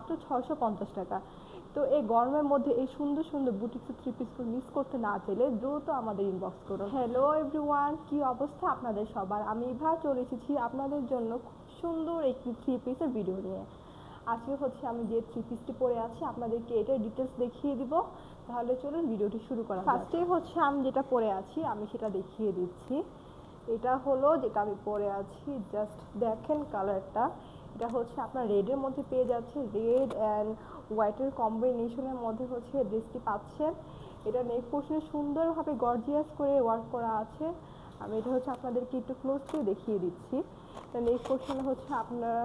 মাত্র 650 টাকা। তো এই গরমের মধ্যে এই সুন্দর সুন্দর বুটিক্স থ্রি পিসগুলো মিস করতে না চাইলে দ্রুত আমাদের ইনবক্স করুন। হ্যালো এভরিওয়ান, কি অবস্থা আপনাদের সবার? আমি ইভা চলে এসেছি আপনাদের জন্য খুব সুন্দর একটি থ্রি পিসের ভিডিও নিয়ে। আজকে হচ্ছে আমি যে থ্রি পিসটি পরে আছি আপনাদেরকে এটার ডিটেলস দেখিয়ে দিব। তাহলে চলুন ভিডিওটি শুরু করা যাক। ফার্স্টে হচ্ছে আমি যেটা পরে আছি আমি সেটা দেখিয়ে দিচ্ছি। এটা হলো যেটা আমি পরে আছি, জাস্ট দেখেন কালারটা। এটা হচ্ছে আপনার রেডের মধ্যে পেয়ে যাচ্ছে, রেড অ্যান্ড হোয়াইটের কম্বিনেশনের মধ্যে হচ্ছে ড্রেসটি পাচ্ছেন। এটা নেক পোর্শনে সুন্দরভাবে গর্জিয়াস করে ওয়ার্ক করা আছে। আমি এটা হচ্ছে আপনাদেরকে একটু ক্লোজলি দেখিয়ে দিচ্ছি। নেক পোর্শনে হচ্ছে আপনার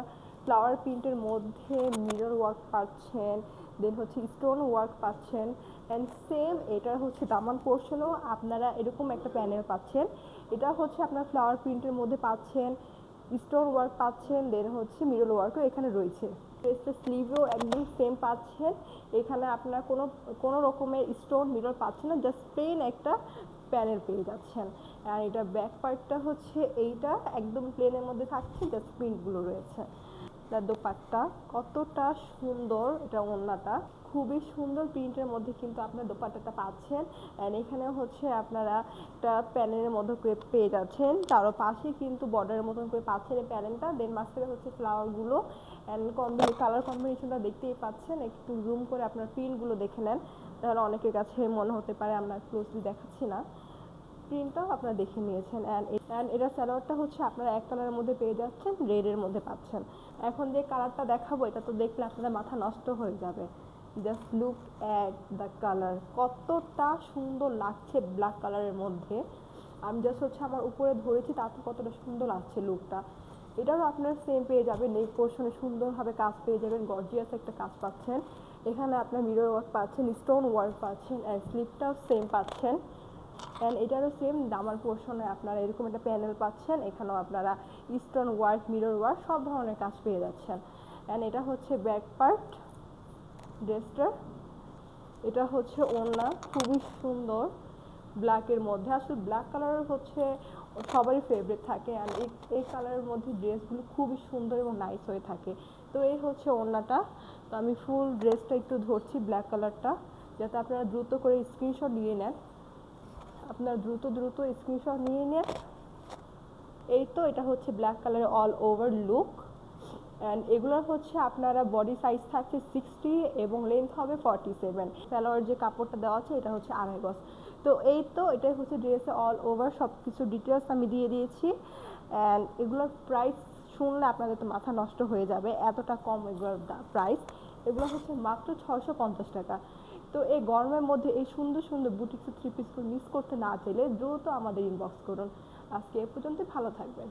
ফ্লাওয়ার প্রিন্টের মধ্যে মিরর ওয়ার্ক পাচ্ছেন, দেন হচ্ছে স্টোন ওয়ার্ক পাচ্ছেন, অ্যান্ড সেম এটার হচ্ছে দামান পোর্শনও আপনারা এরকম একটা প্যানেল পাচ্ছেন। এটা হচ্ছে আপনার ফ্লাওয়ার প্রিন্টের মধ্যে পাচ্ছেন, স্টোন ওয়ার্ক পাচ্ছেন, দেন হচ্ছে মিরর ওয়ার্কও এখানে রয়েছে। ড্রেসের স্লিভও একদম সেম পাচ্ছেন। এখানে আপনার কোনো রকমের স্টোন মিরর পাচ্ছেন না, জাস্ট প্লেন একটা প্যানেল পেয়ে যাচ্ছেন। আর এটা ব্যাক পার্টটা হচ্ছে এইটা একদম প্লেনের মধ্যে থাকছে, জাস্ট প্রিন্টগুলো রয়েছে। তার দোপাট্টা কতটা সুন্দর, এটা ওড়নাটা খুবই সুন্দর প্রিন্টের মধ্যে কিন্তু আপনার দোপাট্টাটা পাচ্ছেন। অ্যান্ড এখানে হচ্ছে আপনারা একটা প্যানেলের মধ্যে করে পেয়ে যাচ্ছেন, তারও পাশে কিন্তু বর্ডারের মতন করে পাচ্ছেন এই প্যানেলটা। দেন মাঝখানে হচ্ছে ফ্লাওয়ারগুলো অ্যান্ড কালার কম্বিনেশনটা দেখতেই পাচ্ছেন। একটু জুম করে আপনার প্রিন্টগুলো দেখে নেন, তাহলে অনেকের কাছে মনে হতে পারে আমরা ক্লোজলি দেখাচ্ছি না। প্রিন্টটাও আপনারা দেখে নিয়েছেন। অ্যান্ড এটা সালোয়ারটা হচ্ছে আপনারা এক কালারের মধ্যে পেয়ে যাচ্ছেন, রেডের মধ্যে পাচ্ছেন। এখন যে কালারটা দেখাবো এটা তো দেখলে আপনাদের মাথা নষ্ট হয়ে যাবে। Just look at the colour, কতটা সুন্দর লাগছে ব্ল্যাক কালারের মধ্যে। আমি জাস্ট হচ্ছে আমার উপরে ধরেছি, তাতে কতটা সুন্দর লাগছে লুকটা। এটারও আপনার সেম পেয়ে যাবেন, নেক পোর্শনে সুন্দরভাবে কাজ পেয়ে যাবেন, গর্জিয়াস একটা কাজ পাচ্ছেন। এখানে আপনার মিরর ওয়ার্ক পাচ্ছেন, স্টোন ওয়ার্ক পাচ্ছেন, অ্যান্ড স্লিপটাও সেম পাচ্ছেন। অ্যান্ড এটারও সেম দামার পোর্শনে আপনারা এরকম একটা প্যানেল পাচ্ছেন, এখানেও আপনারা স্টোন ওয়ার্ক, মিরর ওয়ার্ক সব ধরনের কাজ পেয়ে যাচ্ছেন। অ্যান্ড এটা হচ্ছে ব্যাক পার্ট ড্রেসটার। এটা হচ্ছে ওড়না, খুবই সুন্দর ব্ল্যাকের মধ্যে। আসলে ব্ল্যাক কালার হচ্ছে সবারই ফেভারিট থাকে, অ্যান্ড এই কালারের মধ্যে ড্রেসগুলো খুবই সুন্দর এবং নাইস হয়ে থাকে। তো এই হচ্ছে ওড়নাটা। তো আমি ফুল ড্রেসটা একটু ধরছি ব্ল্যাক কালারটা, যাতে আপনারা দ্রুত করে স্ক্রিনশট নিয়ে নেন। আপনার দ্রুত স্ক্রিনশট নিয়ে নেন। এই তো এটা হচ্ছে ব্ল্যাক কালারের অল ওভার লুক। অ্যান্ড এগুলোর হচ্ছে আপনারা বডি সাইজ থাকছে 60 এবং লেন্থ হবে 47। সালোয়ার যে কাপড়টা দেওয়া আছে এটা হচ্ছে 2.5 গজ। তো এই তো এটাই হচ্ছে ড্রেসে অল ওভার সব কিছু ডিটেলস আমি দিয়ে দিয়েছি। অ্যান্ড এগুলোর প্রাইস শুনলে আপনাদের তো মাথা নষ্ট হয়ে যাবে, এতটা কম এগুলোর প্রাইস। এগুলো হচ্ছে মাত্র 650 টাকা। তো এই গরমের মধ্যে এই সুন্দর সুন্দর বুটিক্স থ্রি পিসগুলো মিস করতে না চাইলে দ্রুত আমাদের ইনবক্স করুন। আজকে এ পর্যন্ত, ভালো থাকবেন।